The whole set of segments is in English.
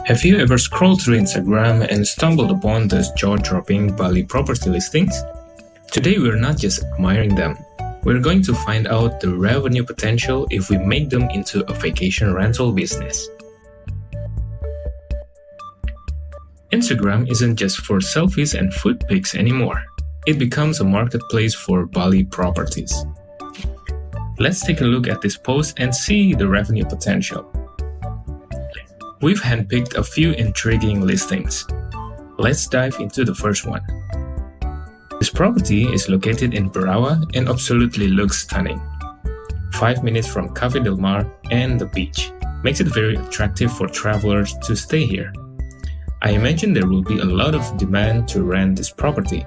Have you ever scrolled through Instagram and stumbled upon those jaw-dropping Bali property listings? Today we're not just admiring them, we're going to find out the revenue potential if we make them into a vacation rental business. Instagram isn't just for selfies and food pics anymore. It becomes a marketplace for Bali properties. Let's take a look at this post and see the revenue potential. We've handpicked a few intriguing listings. Let's dive into the first one. This property is located in Barawa and absolutely looks stunning. 5 minutes from Cafe Del Mar and the beach makes it very attractive for travelers to stay here. I imagine there will be a lot of demand to rent this property.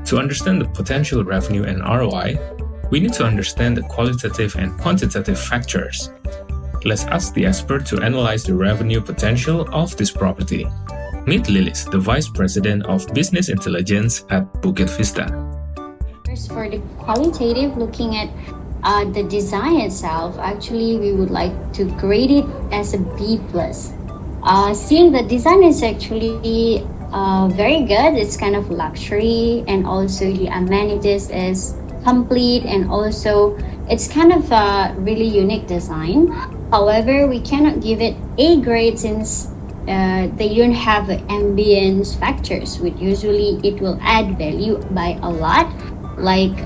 To understand the potential revenue and ROI, we need to understand the qualitative and quantitative factors. Let's ask the expert to analyze the revenue potential of this property. Meet Lilis, the Vice President of Business Intelligence at Bukit Vista. First, for the qualitative, looking at the design itself, actually we would like to grade it as a B+. Seeing the design is actually very good. It's kind of luxury, and also the amenities is complete, and also it's kind of a really unique design. However, we cannot give it A grade since they don't have ambience factors, which usually it will add value by a lot, like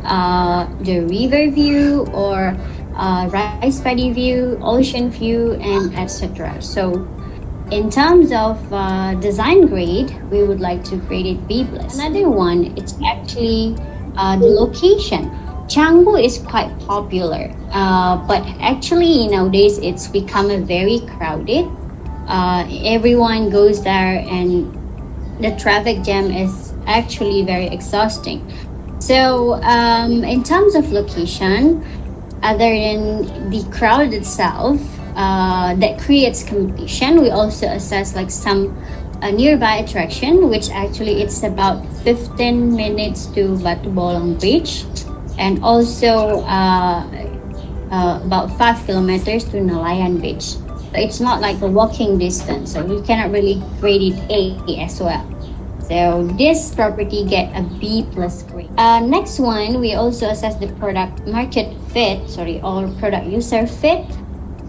the river view or rice paddy view, ocean view, and etc. So in terms of design grade, we would like to grade it B+. Another one, it's actually the location. Canggu is quite popular, but actually nowadays it's become a very crowded. Everyone goes there and the traffic jam is actually very exhausting. So in terms of location, other than the crowd itself that creates competition, we also assess like some nearby attraction, which actually it's about 15 minutes to Batu Bolong Beach, and also about 5 kilometers to Nelayan Beach. So it's not like a walking distance, so we cannot really grade it A as well. So this property get a B+ grade. Next one, we also assess the product market fit, or product user fit.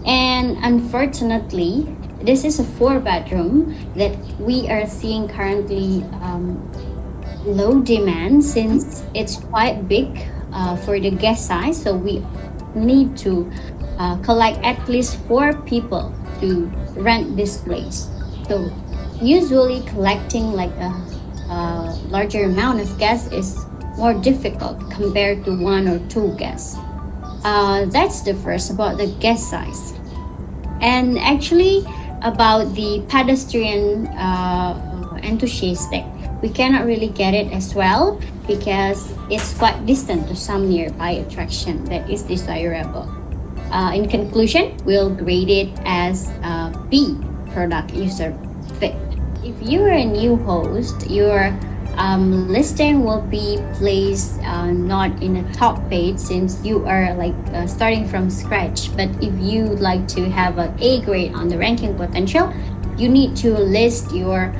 And unfortunately, this is a 4-bedroom that we are seeing currently low demand since it's quite big for the guest size. So we need to collect at least 4 people to rent this place. So usually collecting like a larger amount of guests is more difficult compared to 1 or 2 guests. That's the first about the guest size. And actually about the pedestrian enthusiastic, we cannot really get it as well because it's quite distant to some nearby attraction that is desirable. In conclusion, we'll grade it as B, product user fit. If you are a new host, your listing will be placed not in the top page since you are like starting from scratch. But if you like to have an A grade on the ranking potential, you need to list your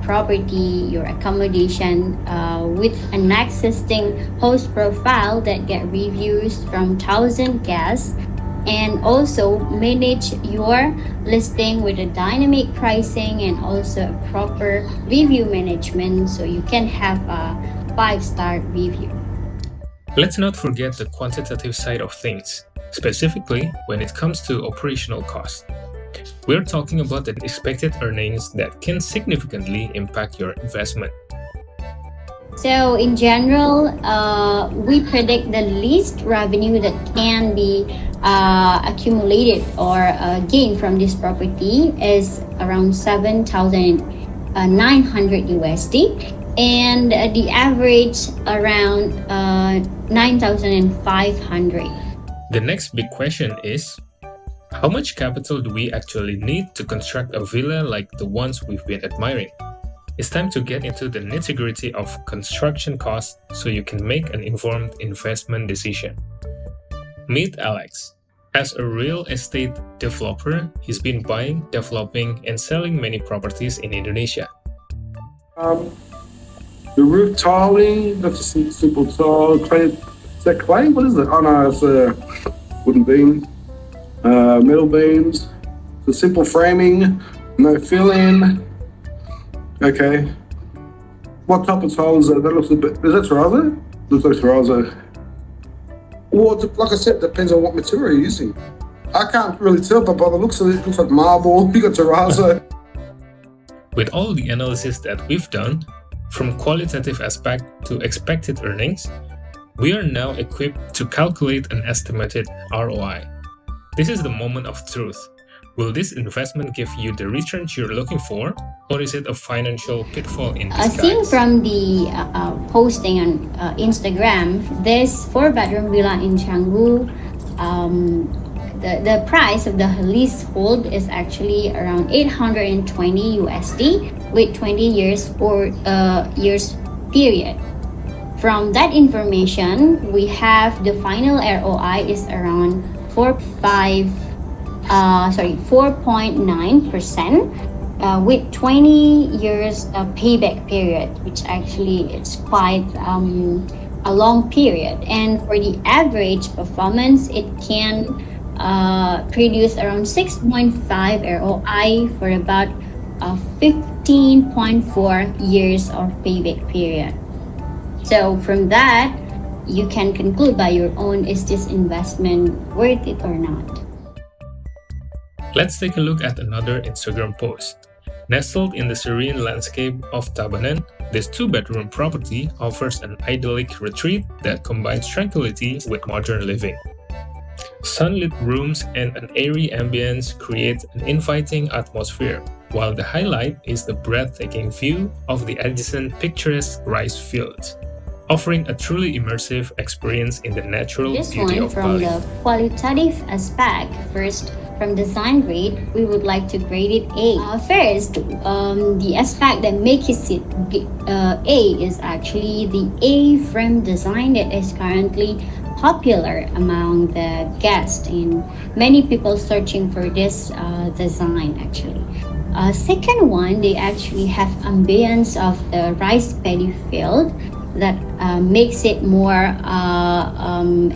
property, your accommodation with an existing host profile that get reviews from 1,000 guests, and also manage your listing with a dynamic pricing and also a proper review management so you can have a 5-star review. Let's not forget the quantitative side of things, specifically when it comes to operational costs. We're talking about the expected earnings that can significantly impact your investment. So in general, we predict the least revenue that can be accumulated or gained from this property is around 7,900 USD, and the average around 9,500. The next big question is, how much capital do we actually need to construct a villa like the ones we've been admiring? It's time to get into the nitty-gritty of construction costs so you can make an informed investment decision. Meet Alex. As a real estate developer, he's been buying, developing, and selling many properties in Indonesia. Um, the roof tiling, that's just a simple tile. Clay, is that clay? What is it? Oh no, it's a wooden beam. Metal beams. The simple framing, no fill-in. Okay. What type of tile is that? That looks a bit. Is that terrazzo? Looks like terrazzo. Well, like I said, depends on what material you're using. I can't really tell, but by the looks of it, it looks like marble. You got terrazzo. With all the analysis that we've done, from qualitative aspect to expected earnings, we are now equipped to calculate an estimated ROI. This is the moment of truth. Will this investment give you the returns you're looking for, or is it a financial pitfall in disguise? Seeing from the posting on Instagram, this 4-bedroom villa in Canggu, the price of the leasehold is actually around 820 USD with 20 years or years period. From that information, we have the final ROI is around 4.9% with 20 years payback period, which actually it's quite a long period. And for the average performance, it can produce around 6.5 ROI for about 15.4 years of payback period. So from that, you can conclude by your own, is this investment worth it or not? Let's take a look at another Instagram post. Nestled in the serene landscape of Tabanan, this 2-bedroom property offers an idyllic retreat that combines tranquility with modern living. Sunlit rooms and an airy ambience create an inviting atmosphere, while the highlight is the breathtaking view of the adjacent picturesque rice fields, offering a truly immersive experience in the natural beauty of Bali. From the qualitative aspect, first, from design grade, we would like to grade it A. First, the aspect that makes it A is actually the A-frame design that is currently popular among the guests, and many people searching for this design actually. Second one, they actually have ambience of the rice paddy field that makes it more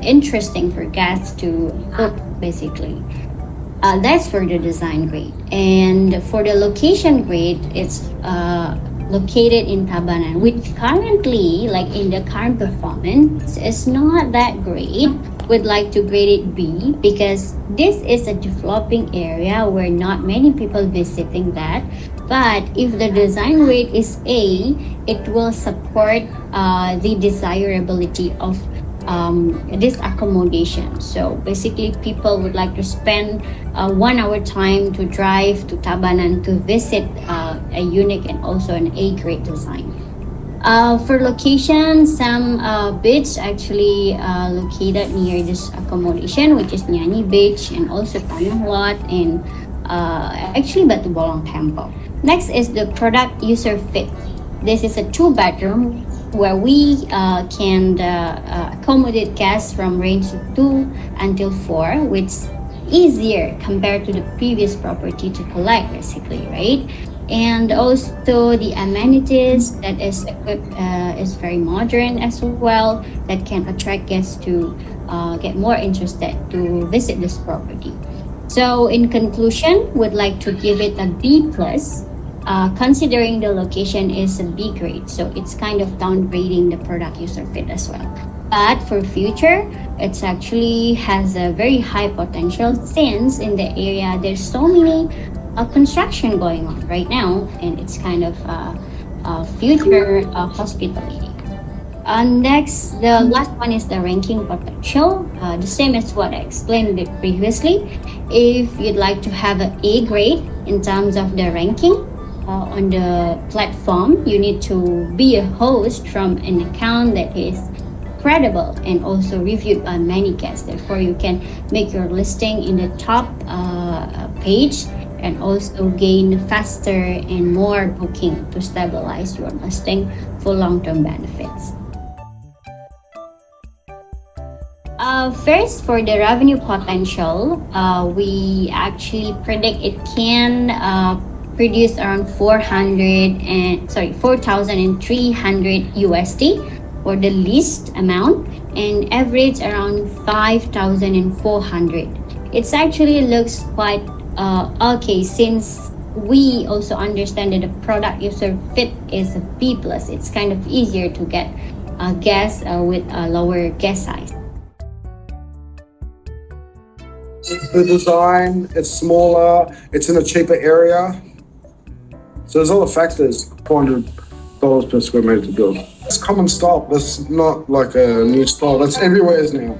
interesting for guests to look basically. That's for the design grade. And for the location grade, it's located in Tabanan, which currently, like in the current performance, is not that great. Would like to grade it B because this is a developing area where not many people visiting that. But if the design grade is A, it will support the desirability of this accommodation. So basically, people would like to spend 1 hour time to drive to Tabanan to visit a unique and also an A-grade design. For location, some beach actually located near this accommodation, which is Nyanyi Beach and also Tanah Lot and actually Batu Bolong Temple. Next is the product user fit. This is a 2-bedroom where we can accommodate guests from range 2 until 4, which is easier compared to the previous property to collect basically, right? And also the amenities that is equipped is very modern as well, that can attract guests to get more interested to visit this property. So in conclusion, would like to give it a B plus, considering the location is a B grade, so it's kind of downgrading the product user fit as well. But for future, it's actually has a very high potential since in the area there's so many construction going on right now, and it's kind of future hospitality. Next, the last one is the ranking potential. The same as what I explained it previously. If you'd like to have an A grade in terms of the ranking on the platform, you need to be a host from an account that is credible and also reviewed by many guests. Therefore, you can make your listing in the top page and also gain faster and more booking to stabilize your listing for long-term benefits. First, for the revenue potential, we actually predict it can produce around 4,300 USD for the least amount, and average around 5,400. It actually looks quite okay, since we also understand that the product user fit is a B plus. It's kind of easier to get gas with a lower gas size. The design, it's smaller, it's in a cheaper area. So there's other factors. $400 per square meter to build. It's common style. That's not like a new style. That's everywhere now.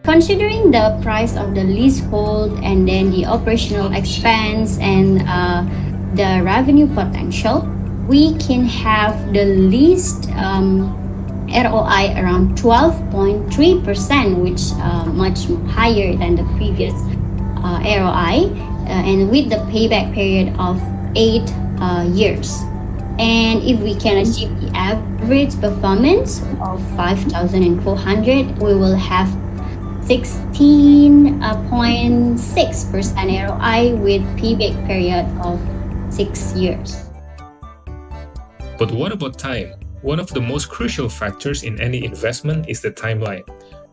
Considering the price of the leasehold and then the operational expense and the revenue potential, we can have the least ROI around 12.3%, which much higher than the previous ROI, and with the payback period of 8 years. And if we can achieve the average performance of 5,400, we will have 16.6% ROI with payback period of 6 years. But what about time? One of the most crucial factors in any investment is the timeline.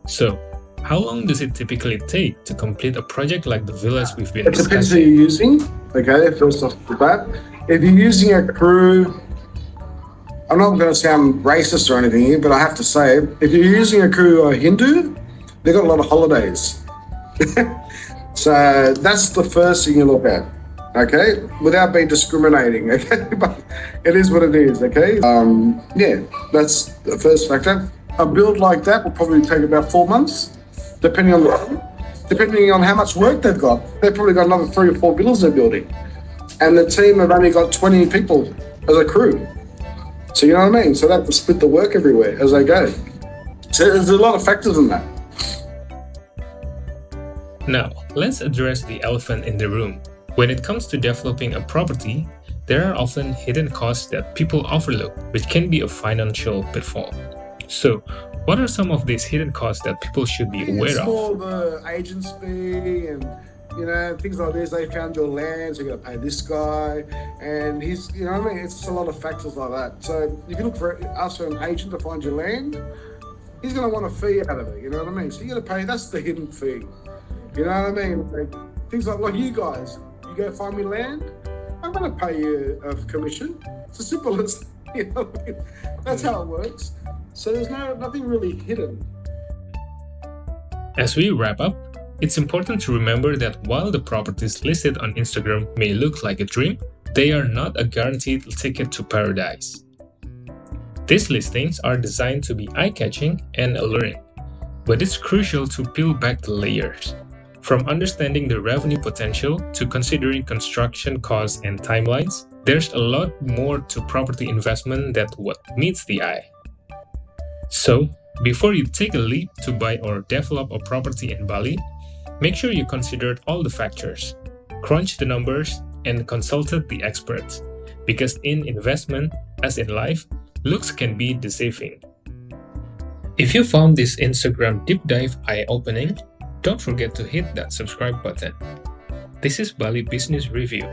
So, how long does it typically take to complete a project like the villas we've been discussing? It depends who you're using, okay, first off the bat. If you're using a crew, I'm not going to sound racist or anything here, but I have to say, if you're using a crew who are Hindu, they've got a lot of holidays. So that's the first thing you look at, okay? Without being discriminating, okay? But it is what it is, okay? Yeah, that's the first factor. A build like that will probably take about 4 months, depending on how much work they've got. They've probably got another 3 or 4 villas they're building. And the team have only got 20 people as a crew. So you know what I mean? So they have to split the work everywhere as they go. So there's a lot of factors in that. Now, let's address the elephant in the room. When it comes to developing a property, there are often hidden costs that people overlook, which can be a financial pitfall. So, what are some of these hidden costs that people should be aware it's of? For the agent's fee and things like this. They found your land, so you got to pay this guy, and he's, you know what I mean. It's just a lot of factors like that. So if you look for ask for an agent to find your land, he's going to want a fee out of it. You know what I mean? So you got to pay. That's the hidden fee. You know what I mean? Like, things like you guys, you go find me land, I'm going to pay you a commission. It's as simple as that's how it works. So there's nothing really hidden. As we wrap up, it's important to remember that while the properties listed on Instagram may look like a dream, they are not a guaranteed ticket to paradise. These listings are designed to be eye-catching and alluring, but it's crucial to peel back the layers. From understanding the revenue potential to considering construction costs and timelines, there's a lot more to property investment than what meets the eye. So, before you take a leap to buy or develop a property in Bali, make sure you considered all the factors, crunched the numbers, and consulted the experts. Because in investment, as in life, looks can be deceiving. If you found this Instagram deep dive eye-opening, don't forget to hit that subscribe button. This is Bali Business Review.